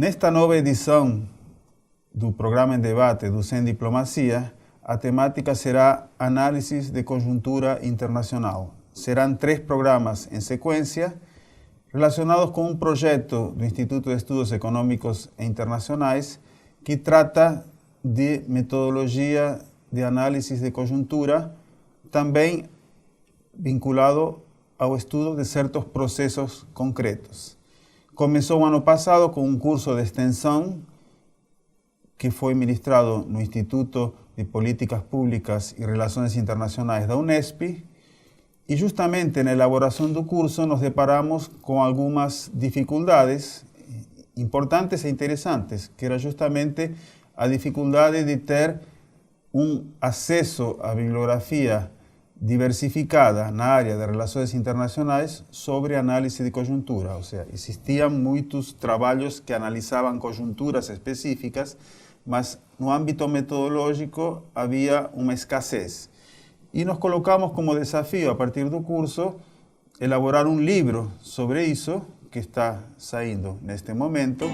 Nesta nova edição do programa em debate do Sem Diplomacia, a temática será Análises de Conjuntura Internacional. Serão 3 programas em sequência, relacionados com um projeto do Instituto de Estudos Econômicos e Internacionais que trata de metodologia de análise de conjuntura, também vinculado ao estudo de certos processos concretos. Começou o ano passado com um curso de extensão que foi ministrado no Instituto de Políticas Públicas e Relações Internacionais da Unesp, e justamente na elaboração do curso nos deparamos com algumas dificuldades importantes e interessantes, que era justamente a dificuldade de ter um acesso à bibliografia diversificada na área de relações internacionais sobre análise de conjuntura. Ou seja, existiam muitos trabalhos que analisavam conjunturas específicas, mas no âmbito metodológico havia uma escassez. E nos colocamos como desafio, a partir do curso, elaborar um livro sobre isso, que está saindo neste momento.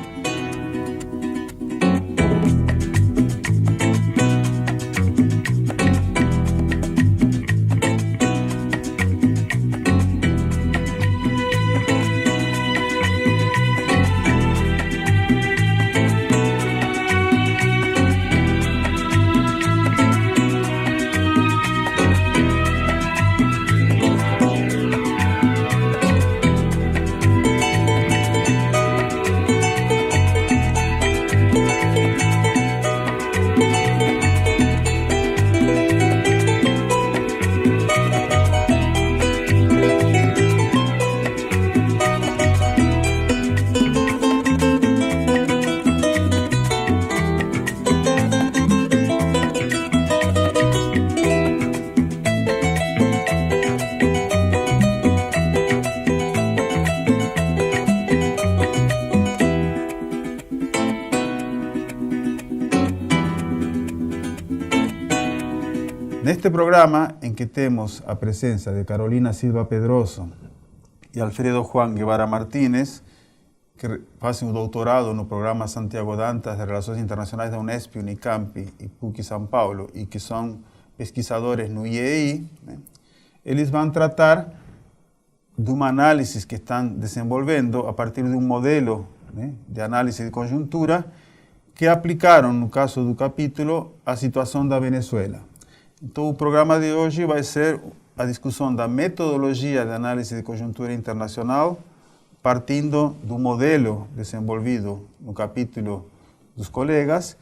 Neste programa, em que temos a presença de Carolina Silva Pedroso e Alfredo Juan Guevara Martínez, que fazem o doutorado no programa Santiago Dantas de Relações Internacionais da Unesp, Unicamp e PUC São Paulo, e que são pesquisadores no IEI, né? Eles vão tratar de uma análise que estão desenvolvendo a partir de um modelo, né, de análise de conjuntura que aplicaram, no caso do capítulo, a situação da Venezuela. Então, o programa de hoje vai ser a discussão da metodologia de análise de conjuntura internacional, partindo do modelo desenvolvido no capítulo dos colegas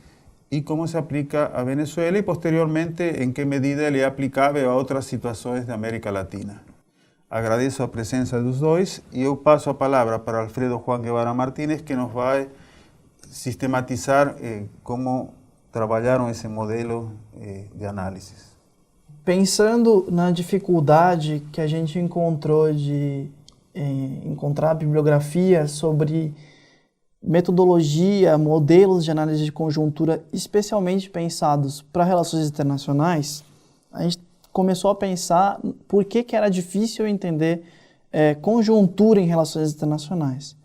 e como se aplica à Venezuela e, posteriormente, em que medida ele é aplicável a outras situações da América Latina. Agradeço a presença dos dois e eu passo a palavra para Alfredo Juan Guevara Martínez, que nos vai sistematizar como trabalharam esse modelo de análise. Pensando na dificuldade que a gente encontrou de encontrar bibliografia sobre metodologia, modelos de análise de conjuntura especialmente pensados para relações internacionais, a gente começou a pensar por que era difícil entender conjuntura em relações internacionais.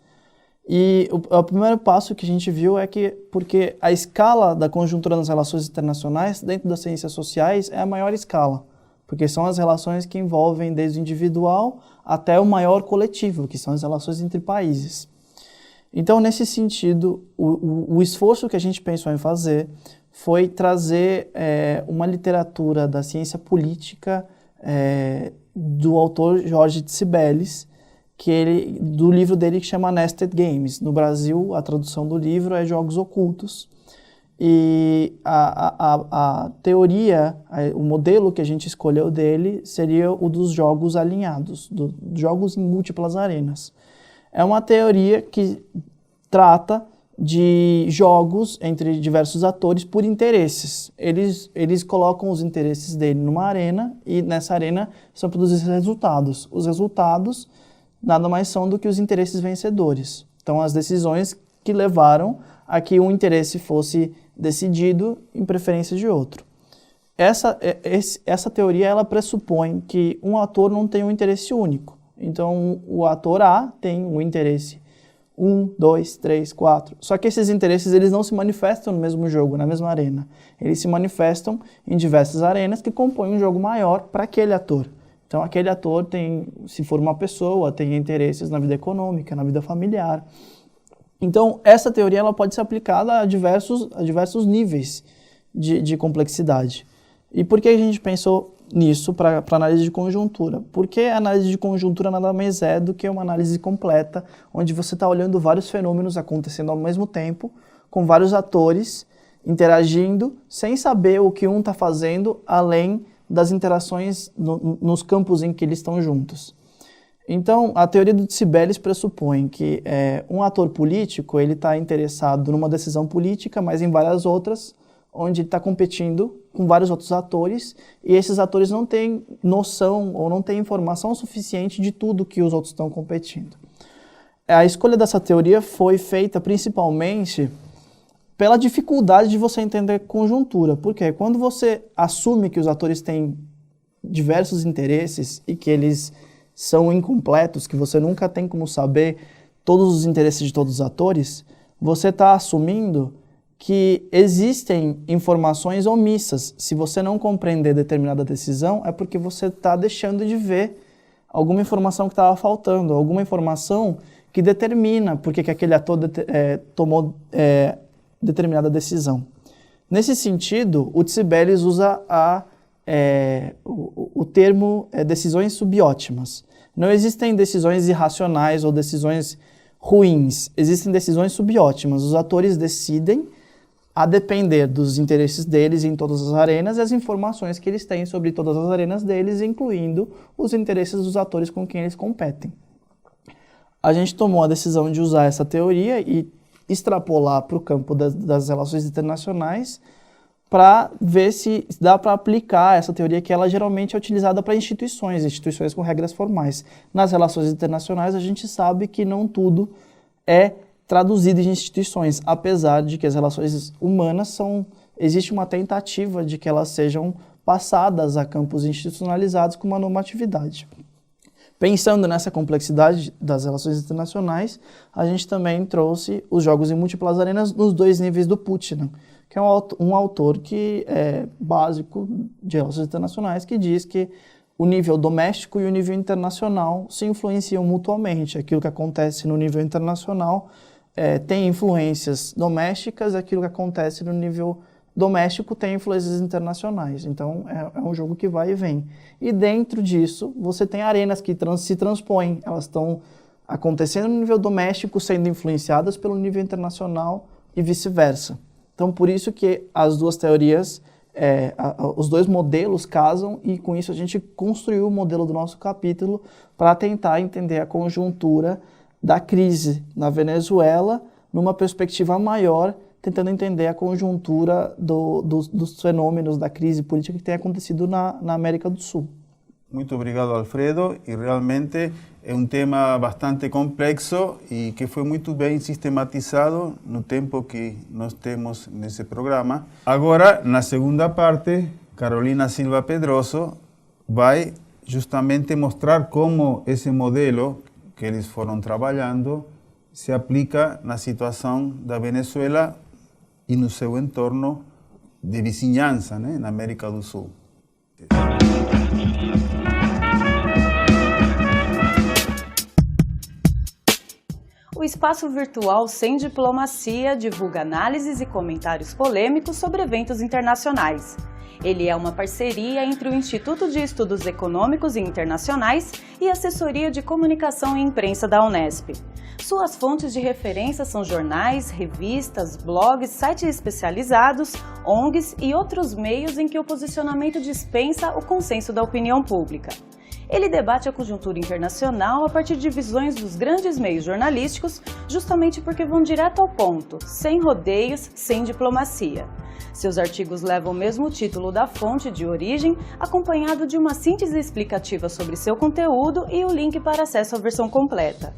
E o primeiro passo que a gente viu é que, porque a escala da conjuntura nas relações internacionais, dentro das ciências sociais, é a maior escala, porque são as relações que envolvem desde o individual até o maior coletivo, que são as relações entre países. Então, nesse sentido, o esforço que a gente pensou em fazer foi trazer uma literatura da ciência política do autor Jorge Tsibelles, do livro dele que chama Nested Games. No Brasil, a tradução do livro é Jogos Ocultos. E a teoria, o modelo que a gente escolheu dele seria o dos jogos alinhados, dos jogos em múltiplas arenas. É uma teoria que trata de jogos entre diversos atores por interesses. Eles colocam os interesses dele numa arena e nessa arena são produzidos resultados. Os resultados nada mais são do que os interesses vencedores. Então, as decisões que levaram a que um interesse fosse decidido em preferência de outro. Essa teoria ela pressupõe que um ator não tem um interesse único. Então, o ator A tem um interesse 1, 2, 3, 4. Só que esses interesses eles não se manifestam no mesmo jogo, na mesma arena. Eles se manifestam em diversas arenas que compõem um jogo maior para aquele ator. Então aquele ator tem, se for uma pessoa, tem interesses na vida econômica, na vida familiar. Então essa teoria ela pode ser aplicada a diversos níveis de complexidade. E por que a gente pensou nisso para análise de conjuntura? Porque a análise de conjuntura nada mais é do que uma análise completa, onde você está olhando vários fenômenos acontecendo ao mesmo tempo, com vários atores interagindo, sem saber o que um está fazendo, além das interações nos campos em que eles estão juntos. Então, a teoria do Tsibelius pressupõe que um ator político ele está interessado numa decisão política, mas em várias outras, onde ele está competindo com vários outros atores, e esses atores não têm noção ou não têm informação suficiente de tudo que os outros estão competindo. A escolha dessa teoria foi feita principalmente pela dificuldade de você entender conjuntura. Porque quando você assume que os atores têm diversos interesses e que eles são incompletos, que você nunca tem como saber todos os interesses de todos os atores, você está assumindo que existem informações omissas. Se você não compreender determinada decisão, é porque você está deixando de ver alguma informação que estava faltando, alguma informação que determina por que aquele ator tomou determinada decisão. Nesse sentido, o Tsibelius usa o termo decisões subótimas. Não existem decisões irracionais ou decisões ruins, existem decisões subótimas. Os atores decidem a depender dos interesses deles em todas as arenas e as informações que eles têm sobre todas as arenas deles, incluindo os interesses dos atores com quem eles competem. A gente tomou a decisão de usar essa teoria e extrapolar para o campo das relações internacionais para ver se dá para aplicar essa teoria, que ela geralmente é utilizada para instituições com regras formais. Nas relações internacionais, a gente sabe que não tudo é traduzido em instituições, apesar de que as relações humanas existe uma tentativa de que elas sejam passadas a campos institucionalizados com uma normatividade. Pensando nessa complexidade das relações internacionais, a gente também trouxe os jogos em múltiplas arenas nos dois níveis do Putnam, que é um autor que é básico de relações internacionais, que diz que o nível doméstico e o nível internacional se influenciam mutuamente. Aquilo que acontece no nível internacional tem influências domésticas, aquilo que acontece no nível doméstico tem influências internacionais. Então, é um jogo que vai e vem. E dentro disso, você tem arenas que se transpõem. Elas estão acontecendo no nível doméstico, sendo influenciadas pelo nível internacional e vice-versa. Então, por isso que as duas teorias, os dois modelos casam, e com isso a gente construiu o modelo do nosso capítulo para tentar entender a conjuntura da crise na Venezuela numa perspectiva maior, tentando entender a conjuntura dos fenômenos da crise política que tem acontecido na América do Sul. Muito obrigado, Alfredo. E realmente é um tema bastante complexo e que foi muito bem sistematizado no tempo que nós temos nesse programa. Agora, na segunda parte, Carolina Silva Pedroso vai justamente mostrar como esse modelo que eles foram trabalhando se aplica na situação da Venezuela e no seu entorno de vizinhança, né, na América do Sul. O espaço virtual Sem Diplomacia divulga análises e comentários polêmicos sobre eventos internacionais. Ele é uma parceria entre o Instituto de Estudos Econômicos e Internacionais e a Assessoria de Comunicação e Imprensa da Unesp. Suas fontes de referência são jornais, revistas, blogs, sites especializados, ONGs e outros meios em que o posicionamento dispensa o consenso da opinião pública. Ele debate a conjuntura internacional a partir de visões dos grandes meios jornalísticos, justamente porque vão direto ao ponto, sem rodeios, sem diplomacia. Seus artigos levam o mesmo título da fonte de origem, acompanhado de uma síntese explicativa sobre seu conteúdo e o link para acesso à versão completa.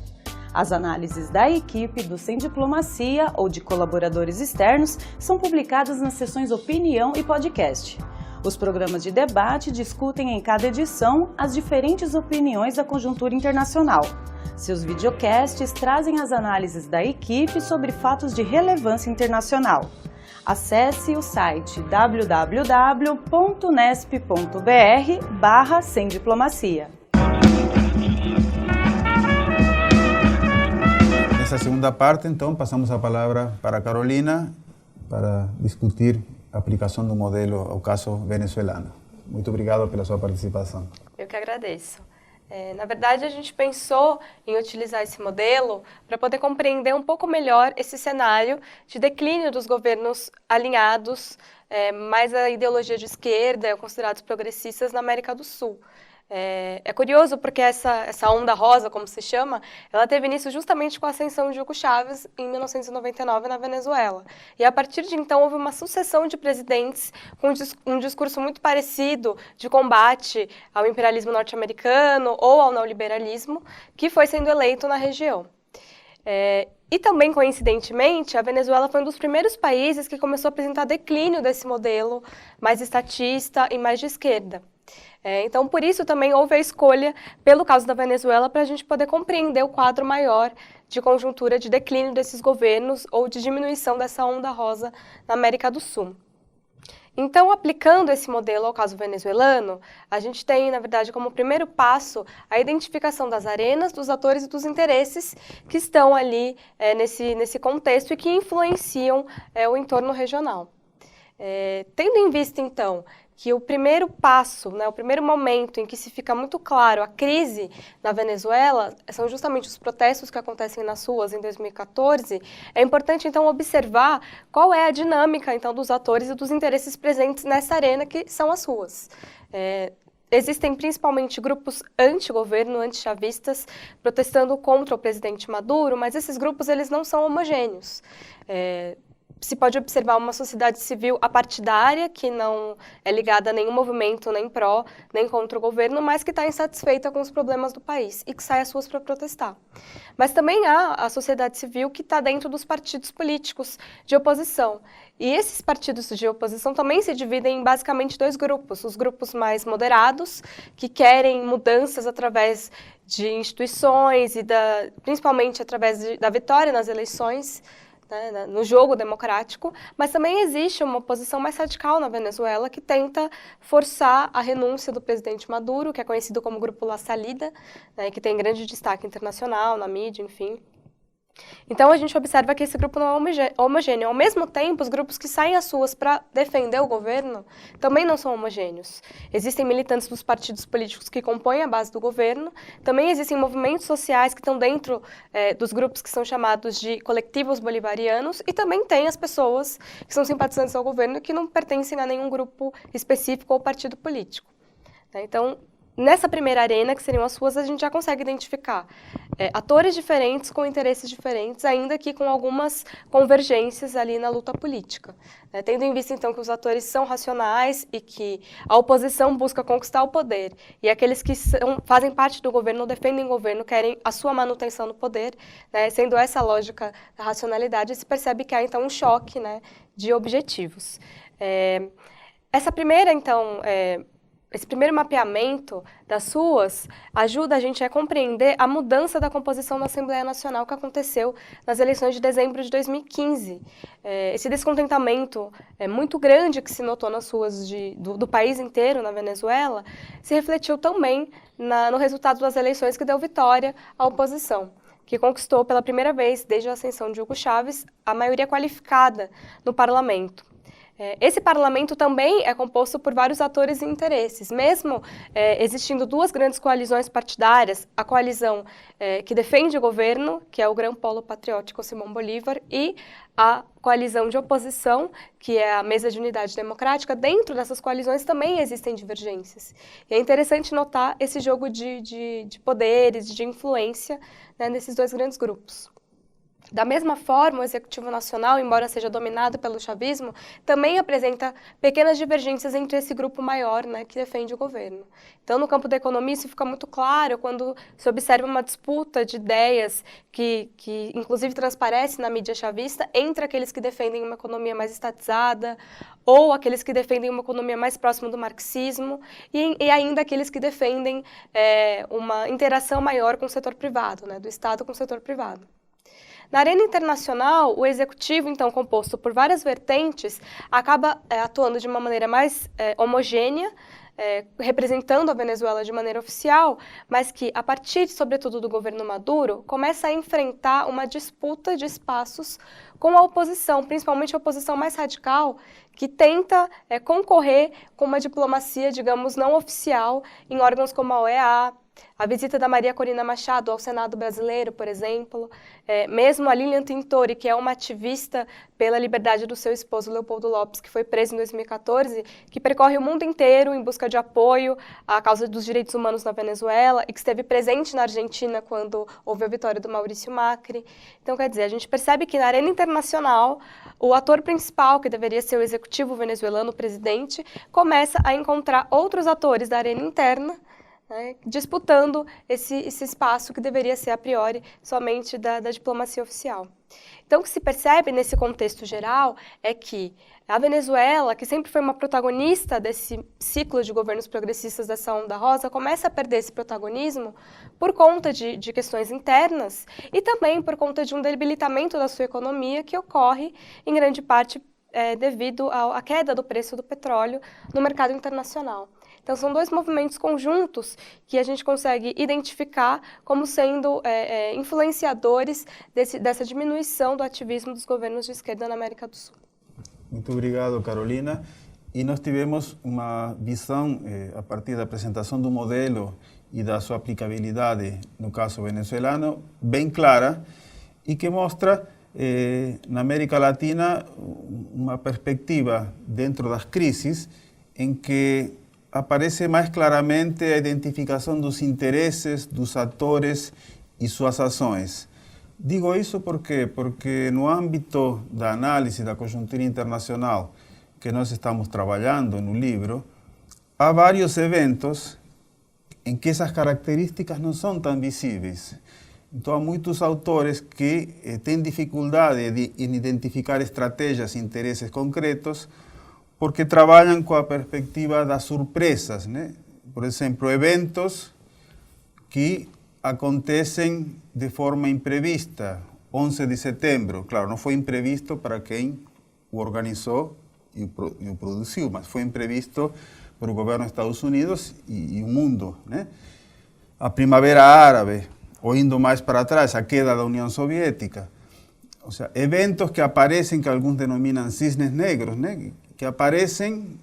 As análises da equipe do Sem Diplomacia ou de colaboradores externos são publicadas nas seções Opinião e Podcast. Os programas de debate discutem em cada edição as diferentes opiniões da conjuntura internacional. Seus videocasts trazem as análises da equipe sobre fatos de relevância internacional. Acesse o site www.unesp.br/semdiplomacia. Nessa segunda parte, então, passamos a palavra para a Carolina para discutir a aplicação do modelo ao caso venezuelano. Muito obrigado pela sua participação. Eu que agradeço. Na verdade, a gente pensou em utilizar esse modelo para poder compreender um pouco melhor esse cenário de declínio dos governos alinhados mais à ideologia de esquerda, considerados progressistas na América do Sul. É curioso porque essa onda rosa, como se chama, ela teve início justamente com a ascensão de Hugo Chávez em 1999 na Venezuela. E a partir de então houve uma sucessão de presidentes com um discurso muito parecido de combate ao imperialismo norte-americano ou ao neoliberalismo, que foi sendo eleito na região. E também, coincidentemente, a Venezuela foi um dos primeiros países que começou a apresentar declínio desse modelo mais estatista e mais de esquerda. Então, por isso também houve a escolha, pelo caso da Venezuela, para a gente poder compreender o quadro maior de conjuntura de declínio desses governos ou de diminuição dessa onda rosa na América do Sul. Então, aplicando esse modelo ao caso venezuelano, a gente tem, na verdade, como primeiro passo, a identificação das arenas, dos atores e dos interesses que estão ali nesse contexto e que influenciam o entorno regional. Tendo em vista, então, que o primeiro passo, o primeiro momento em que se fica muito claro a crise na Venezuela são justamente os protestos que acontecem nas ruas em 2014, é importante, então, observar qual é a dinâmica, então, dos atores e dos interesses presentes nessa arena que são as ruas. Existem principalmente grupos anti-governo, anti-chavistas, protestando contra o presidente Maduro, mas esses grupos eles não são homogêneos. Se pode observar uma sociedade civil apartidária, que não é ligada a nenhum movimento, nem pró, nem contra o governo, mas que está insatisfeita com os problemas do país e que sai às ruas para protestar. Mas também há a sociedade civil que está dentro dos partidos políticos de oposição. E esses partidos de oposição também se dividem em basicamente dois grupos. Os grupos mais moderados, que querem mudanças através de instituições e principalmente através da vitória nas eleições, no jogo democrático, mas também existe uma oposição mais radical na Venezuela que tenta forçar a renúncia do presidente Maduro, que é conhecido como Grupo La Salida, que tem grande destaque internacional, na mídia, enfim. Então, a gente observa que esse grupo não é homogêneo. Ao mesmo tempo, os grupos que saem às ruas para defender o governo também não são homogêneos. Existem militantes dos partidos políticos que compõem a base do governo, também existem movimentos sociais que estão dentro dos grupos que são chamados de coletivos bolivarianos, e também tem as pessoas que são simpatizantes ao governo e que não pertencem a nenhum grupo específico ou partido político. Então, nessa primeira arena, que seriam as ruas, a gente já consegue identificar atores diferentes com interesses diferentes, ainda que com algumas convergências ali na luta política. Tendo em vista, então, que os atores são racionais e que a oposição busca conquistar o poder, e aqueles que fazem parte do governo ou defendem o governo querem a sua manutenção no poder, sendo essa a lógica da racionalidade, se percebe que há, então, um choque de objetivos. Essa primeira, então, esse primeiro mapeamento das ruas ajuda a gente a compreender a mudança da composição da Assembleia Nacional que aconteceu nas eleições de dezembro de 2015. Esse descontentamento muito grande que se notou nas ruas do país inteiro, na Venezuela, se refletiu também no resultado das eleições que deu vitória à oposição, que conquistou pela primeira vez, desde a ascensão de Hugo Chávez, a maioria qualificada no parlamento. Esse parlamento também é composto por vários atores e interesses, mesmo existindo duas grandes coalizões partidárias, a coalizão que defende o governo, que é o Gran Polo Patriótico Simón Bolívar, e a coalizão de oposição, que é a Mesa de Unidade Democrática. Dentro dessas coalizões também existem divergências. E é interessante notar esse jogo de poderes, de influência, nesses dois grandes grupos. Da mesma forma, o Executivo Nacional, embora seja dominado pelo chavismo, também apresenta pequenas divergências entre esse grupo maior, né, que defende o governo. Então, no campo da economia, isso fica muito claro quando se observa uma disputa de ideias que inclusive transparece na mídia chavista entre aqueles que defendem uma economia mais estatizada ou aqueles que defendem uma economia mais próxima do marxismo e ainda aqueles que defendem uma interação maior com o setor privado, né, do Estado com o setor privado. Na arena internacional, o executivo, então, composto por várias vertentes, acaba atuando de uma maneira mais homogênea, representando a Venezuela de maneira oficial, mas que, a partir, sobretudo, do governo Maduro, começa a enfrentar uma disputa de espaços com a oposição, principalmente a oposição mais radical, que tenta concorrer com uma diplomacia, digamos, não oficial em órgãos como a OEA, a visita da Maria Corina Machado ao Senado brasileiro, por exemplo, mesmo a Lilian Tintori, que é uma ativista pela liberdade do seu esposo, Leopoldo Lopes, que foi preso em 2014, que percorre o mundo inteiro em busca de apoio à causa dos direitos humanos na Venezuela e que esteve presente na Argentina quando houve a vitória do Maurício Macri. Então, quer dizer, a gente percebe que na arena internacional, o ator principal, que deveria ser o executivo venezuelano, o presidente, começa a encontrar outros atores da arena interna, né, disputando esse espaço que deveria ser, a priori, somente da diplomacia oficial. Então, o que se percebe nesse contexto geral é que a Venezuela, que sempre foi uma protagonista desse ciclo de governos progressistas dessa onda rosa, começa a perder esse protagonismo por conta de questões internas e também por conta de um debilitamento da sua economia que ocorre, em grande parte, devido à queda do preço do petróleo no mercado internacional. Então, são dois movimentos conjuntos que a gente consegue identificar como sendo influenciadores dessa diminuição do ativismo dos governos de esquerda na América do Sul. Muito obrigado, Carolina. E nós tivemos uma visão, a partir da apresentação do modelo e da sua aplicabilidade no caso venezuelano, bem clara e que mostra, na América Latina, uma perspectiva dentro das crises em que aparece mais claramente a identificação dos interesses, dos atores e suas ações. Digo isso porque no âmbito da análise da conjuntura internacional que nós estamos trabalhando no livro, há vários eventos em que essas características não são tão visíveis. Então, há muitos autores que têm dificuldade em identificar estratégias e interesses concretos porque trabalham com a perspectiva das surpresas, né? Por exemplo, eventos que acontecem de forma imprevista. 11 de setembro, claro, não foi imprevisto para quem o organizou e o produziu, mas foi imprevisto para o governo dos Estados Unidos e o mundo, né? A Primavera Árabe, ou indo mais para trás, a queda da União Soviética. Ou seja, eventos que aparecem, que alguns denominam cisnes negros, né? Que aparecem,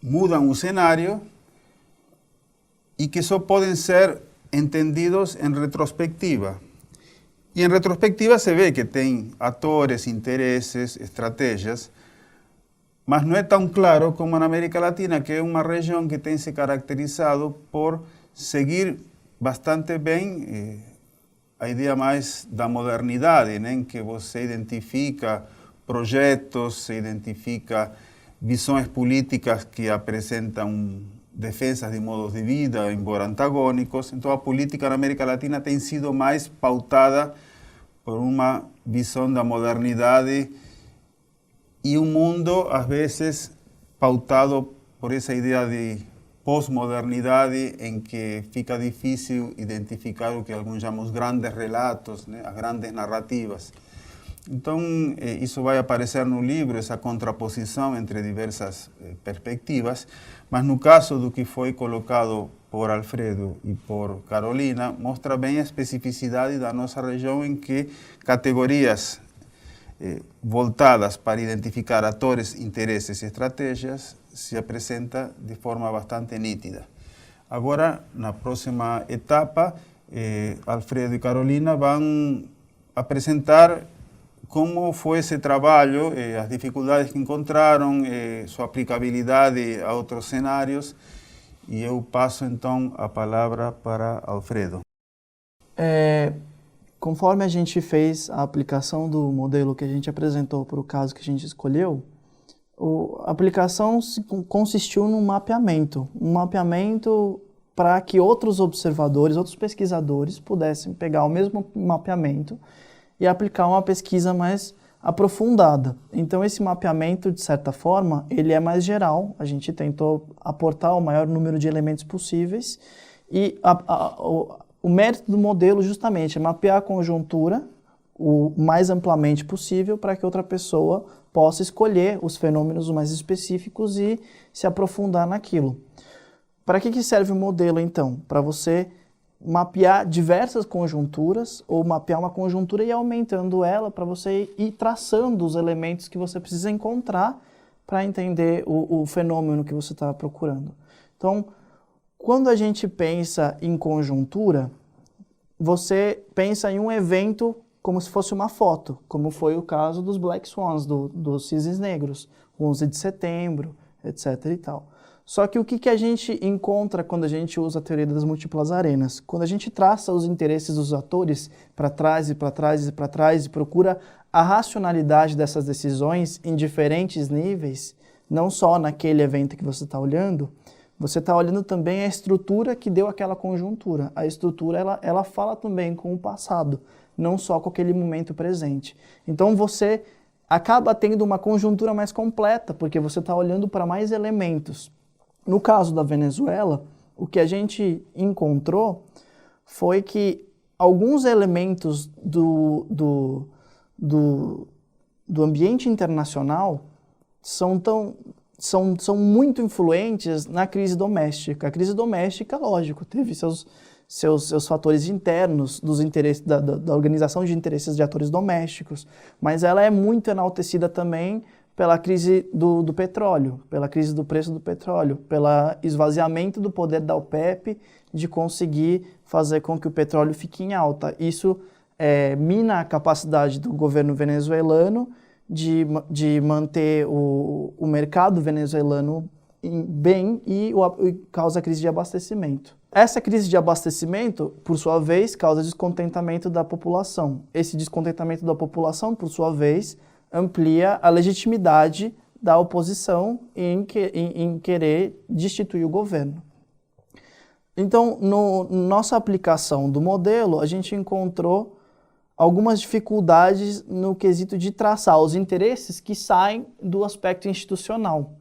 mudam o cenário e que só podem ser entendidos em retrospectiva. E em retrospectiva se vê que tem atores, interesses, estratégias, mas não é tão claro como na América Latina, que é uma região que tem se caracterizado por seguir bastante bem a ideia mais da modernidade, né? Em que você identifica projetos, se identifica visões políticas que apresentam defensas de modos de vida, embora antagônicos. Então, a política na América Latina tem sido mais pautada por uma visão da modernidade e um mundo, às vezes, pautado por essa ideia de pós-modernidade, em que fica difícil identificar o que alguns chamam os grandes relatos, né? As grandes narrativas. Então, isso vai aparecer no livro, essa contraposição entre diversas perspectivas, mas no caso do que foi colocado por Alfredo e por Carolina, mostra bem a especificidade da nossa região, em que categorias voltadas para identificar atores, interesses e estratégias se apresenta de forma bastante nítida. Agora, na próxima etapa, Alfredo e Carolina vão apresentar como foi esse trabalho, as dificuldades que encontraram, sua aplicabilidade a outros cenários. E eu passo então a palavra para Alfredo. conforme a gente fez a aplicação do modelo que a gente apresentou para o caso que a gente escolheu, a aplicação consistiu num mapeamento. Um mapeamento para que outros observadores, outros pesquisadores pudessem pegar o mesmo mapeamento e aplicar uma pesquisa mais aprofundada. Então, esse mapeamento, de certa forma, ele é mais geral. A gente tentou aportar o maior número de elementos possíveis e o mérito do modelo, justamente, é mapear a conjuntura o mais amplamente possível para que outra pessoa possa escolher os fenômenos mais específicos e se aprofundar naquilo. Para que serve o modelo, então? Para você mapear diversas conjunturas ou mapear uma conjuntura e ir aumentando ela para você ir traçando os elementos que você precisa encontrar para entender o fenômeno que você está procurando. Então, quando a gente pensa em conjuntura, você pensa em um evento como se fosse uma foto, como foi o caso dos Black Swans, dos cisnes negros, 11 de setembro, etc. e tal. Só que o que a gente encontra quando a gente usa a teoria das múltiplas arenas? Quando a gente traça os interesses dos atores para trás e para trás e para trás e procura a racionalidade dessas decisões em diferentes níveis, não só naquele evento que você está olhando, você está olhando também a estrutura que deu aquela conjuntura. A estrutura, ela fala também com o passado, não só com aquele momento presente. Então você acaba tendo uma conjuntura mais completa, porque você está olhando para mais elementos. No caso da Venezuela, o que a gente encontrou foi que alguns elementos do ambiente internacional são muito influentes na crise doméstica. A crise doméstica, lógico, teve seus fatores internos, dos interesses, da organização de interesses de atores domésticos, mas ela é muito enaltecida também pela crise do petróleo, pela crise do preço do petróleo, pelo esvaziamento do poder da OPEP de conseguir fazer com que o petróleo fique em alta. Isso mina a capacidade do governo venezuelano de manter o mercado venezuelano bem e causa crise de abastecimento. Essa crise de abastecimento, por sua vez, causa descontentamento da população. Esse descontentamento da população, por sua vez, amplia a legitimidade da oposição em querer destituir o governo. Então, nossa aplicação do modelo, a gente encontrou algumas dificuldades no quesito de traçar os interesses que saem do aspecto institucional.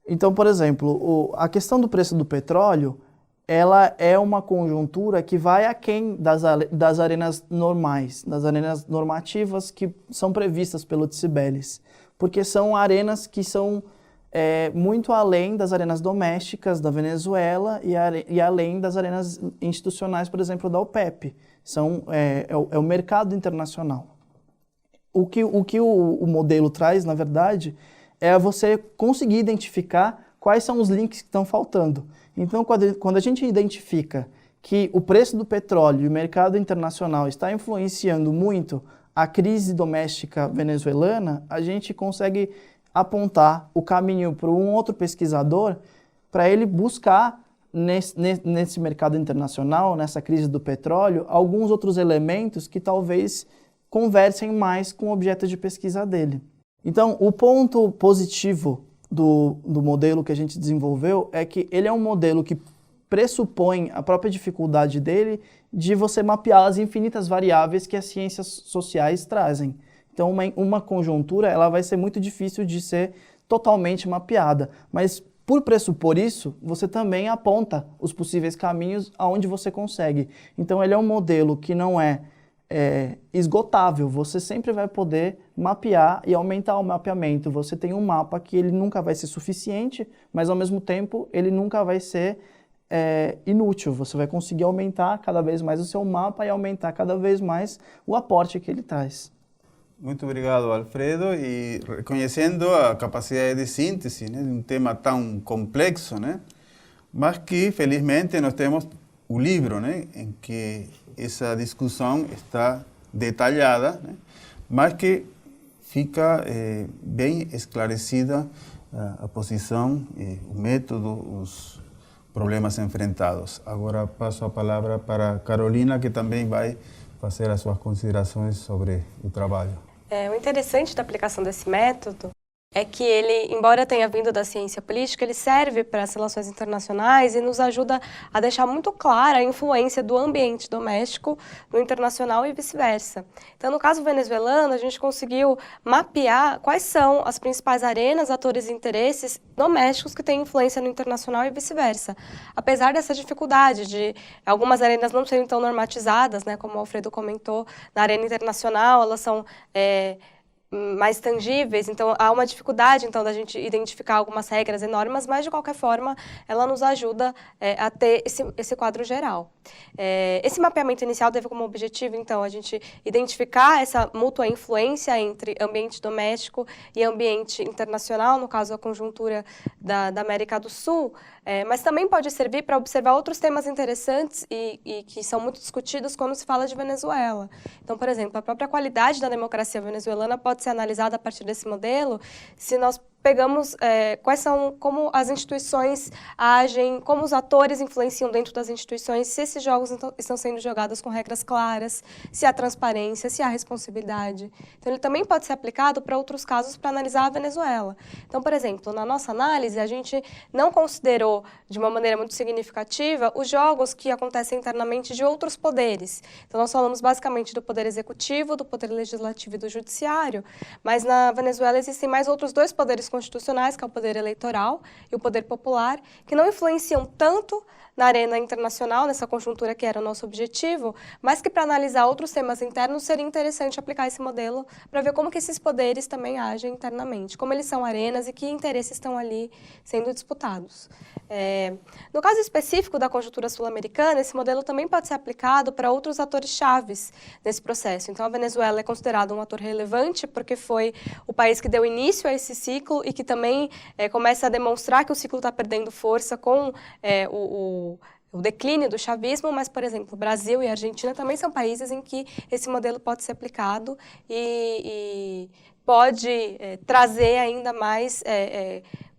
Então, por exemplo, a questão do preço do petróleo, ela é uma conjuntura que vai aquém das arenas normais, das arenas normativas que são previstas pelo Cibeles, porque são arenas que são muito além das arenas domésticas da Venezuela e além das arenas institucionais, por exemplo, da OPEP. É o mercado internacional. O que o modelo traz, na verdade, é você conseguir identificar quais são os links que estão faltando. Então, quando a gente identifica que o preço do petróleo e o mercado internacional está influenciando muito a crise doméstica venezuelana, a gente consegue apontar o caminho para um outro pesquisador para ele buscar nesse mercado internacional, nessa crise do petróleo, alguns outros elementos que talvez conversem mais com o objeto de pesquisa dele. Então, o ponto positivo do modelo que a gente desenvolveu é que ele é um modelo que pressupõe a própria dificuldade dele de você mapear as infinitas variáveis que as ciências sociais trazem. Então, uma conjuntura ela vai ser muito difícil de ser totalmente mapeada, mas por pressupor isso, você também aponta os possíveis caminhos aonde você consegue. Então, ele é um modelo que não é esgotável, você sempre vai poder mapear e aumentar o mapeamento. Você tem um mapa que ele nunca vai ser suficiente, mas ao mesmo tempo ele nunca vai ser inútil. Você vai conseguir aumentar cada vez mais o seu mapa e aumentar cada vez mais o aporte que ele traz. Muito obrigado, Alfredo. E reconhecendo a capacidade de síntese, né, de um tema tão complexo, né, mas que felizmente nós temos o livro, né, em que essa discussão está detalhada, né, mas que fica bem esclarecida a posição, o método, os problemas enfrentados. Agora passo a palavra para Carolina, que também vai fazer as suas considerações sobre o trabalho. O interessante da aplicação desse método é que ele, embora tenha vindo da ciência política, ele serve para as relações internacionais e nos ajuda a deixar muito clara a influência do ambiente doméstico no internacional e vice-versa. Então, no caso venezuelano, a gente conseguiu mapear quais são as principais arenas, atores e interesses domésticos que têm influência no internacional e vice-versa. Apesar dessa dificuldade de algumas arenas não serem tão normatizadas, né, como o Alfredo comentou, na arena internacional elas são mais tangíveis, então há uma dificuldade então da gente identificar algumas regras e normas, mas de qualquer forma ela nos ajuda a ter esse quadro geral. Esse mapeamento inicial teve como objetivo então a gente identificar essa mútua influência entre ambiente doméstico e ambiente internacional, no caso a conjuntura da América do Sul, mas também pode servir para observar outros temas interessantes e que são muito discutidos quando se fala de Venezuela. Então, por exemplo, a própria qualidade da democracia venezuelana pode ser analisada a partir desse modelo se nós pegamos como as instituições agem, como os atores influenciam dentro das instituições, se esses jogos estão sendo jogados com regras claras, se há transparência, se há responsabilidade. Então, ele também pode ser aplicado para outros casos para analisar a Venezuela. Então, por exemplo, na nossa análise, a gente não considerou de uma maneira muito significativa os jogos que acontecem internamente de outros poderes. Então, nós falamos basicamente do poder executivo, do poder legislativo e do judiciário, mas na Venezuela existem mais outros dois poderes constitucionais, que é o poder eleitoral e o poder popular, que não influenciam tanto na arena internacional, nessa conjuntura que era o nosso objetivo, mas que para analisar outros temas internos seria interessante aplicar esse modelo para ver como que esses poderes também agem internamente, como eles são arenas e que interesses estão ali sendo disputados. No caso específico da conjuntura sul-americana, esse modelo também pode ser aplicado para outros atores chaves nesse processo. Então, a Venezuela é considerada um ator relevante porque foi o país que deu início a esse ciclo e que também começa a demonstrar que o ciclo está perdendo força com o declínio do chavismo, mas, por exemplo, o Brasil e a Argentina também são países em que esse modelo pode ser aplicado e pode trazer ainda mais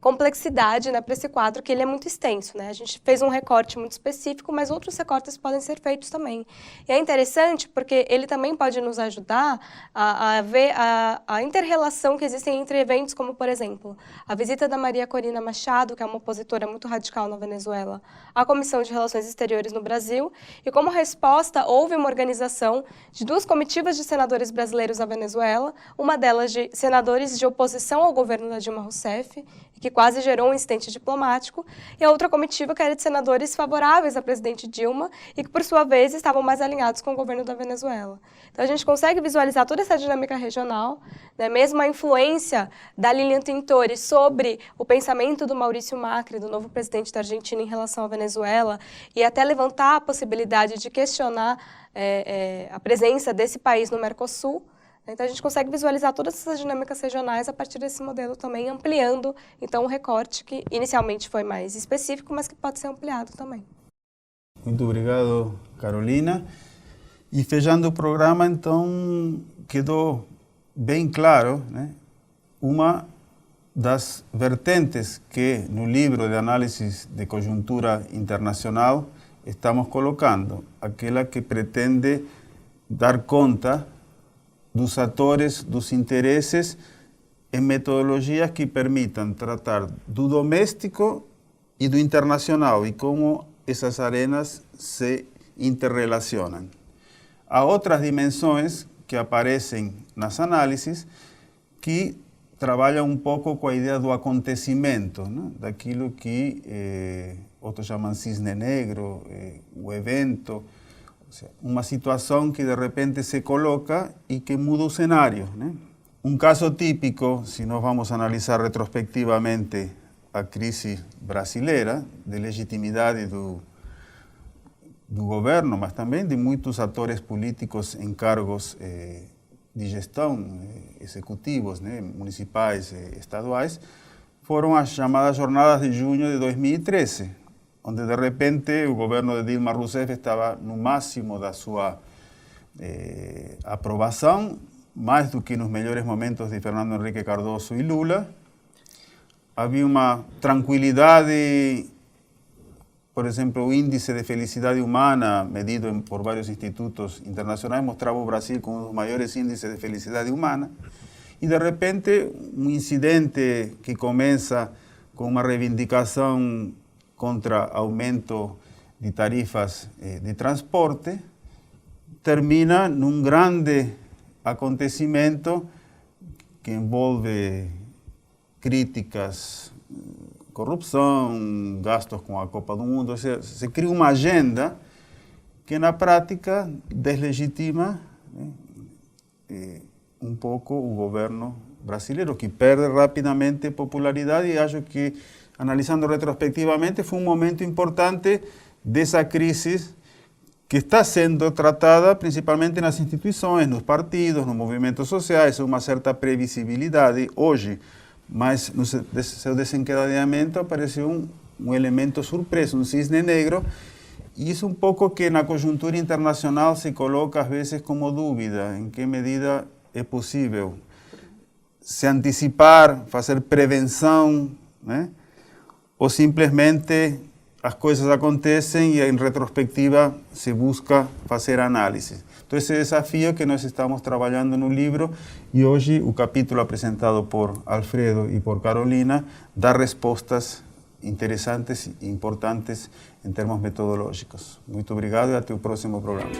complexidade, né, para esse quadro, que ele é muito extenso, né? A gente fez um recorte muito específico, mas outros recortes podem ser feitos também. E é interessante porque ele também pode nos ajudar a ver a inter-relação que existe entre eventos como, por exemplo, a visita da Maria Corina Machado, que é uma opositora muito radical na Venezuela, à Comissão de Relações Exteriores no Brasil, e como resposta houve uma organização de duas comitivas de senadores brasileiros à Venezuela, uma delas de senadores de oposição ao governo da Dilma Rousseff, que quase gerou um incidente diplomático, e a outra comitiva que era de senadores favoráveis à presidente Dilma e que, por sua vez, estavam mais alinhados com o governo da Venezuela. Então, a gente consegue visualizar toda essa dinâmica regional, né? Mesmo a influência da Lilian Tintori sobre o pensamento do Maurício Macri, do novo presidente da Argentina, em relação à Venezuela, e até levantar a possibilidade de questionar a presença desse país no Mercosul. Então, a gente consegue visualizar todas essas dinâmicas regionais a partir desse modelo também, ampliando, então, um recorte que inicialmente foi mais específico, mas que pode ser ampliado também. Muito obrigado, Carolina. E fechando o programa, então, quedou bem claro, né, uma das vertentes que no livro de análise de conjuntura internacional estamos colocando, aquela que pretende dar conta dos atores, dos interesses em metodologias que permitam tratar do doméstico e do internacional e como essas arenas se interrelacionam. Há outras dimensões que aparecem nas análises que trabalham um pouco com a ideia do acontecimento, né? Daquilo que outros chamam cisne negro, o evento, uma situação que de repente se coloca e que muda o cenário, né? Um caso típico, se nós vamos analisar retrospectivamente a crise brasileira, de legitimidade do governo, mas também de muitos atores políticos em cargos de gestão, executivos, né, municipais, estaduais, foram as chamadas jornadas de junho de 2013, onde de repente o governo de Dilma Rousseff estava no máximo da sua aprovação, mais do que nos melhores momentos de Fernando Henrique Cardoso e Lula. Havia uma tranquilidade por exemplo, o índice de felicidade humana, medido por vários institutos internacionais, mostrava o Brasil com um dos maiores índices de felicidade humana. E, de repente, um incidente que começa com uma reivindicação contra aumento de tarifas de transporte, termina num grande acontecimento que envolve críticas, corrupção, gastos com a Copa do Mundo. Ou seja, se cria uma agenda que, na prática, deslegitima, né, um pouco o governo brasileiro, que perde rapidamente popularidade, e acho que, analisando retrospectivamente, foi um momento importante dessa crise que está sendo tratada principalmente nas instituições, nos partidos, nos movimentos sociais, uma certa previsibilidade hoje, mas no seu desencadeamento apareceu um elemento surpresa, um cisne negro, e isso um pouco que na conjuntura internacional se coloca às vezes como dúvida, em que medida é possível se antecipar, fazer prevenção, né? Ou simplesmente as coisas acontecem e em retrospectiva se busca fazer análise. Então esse desafio que nós estamos trabalhando no livro, e hoje o capítulo apresentado por Alfredo e por Carolina dá respostas interessantes e importantes em termos metodológicos. Muito obrigado e até o próximo programa.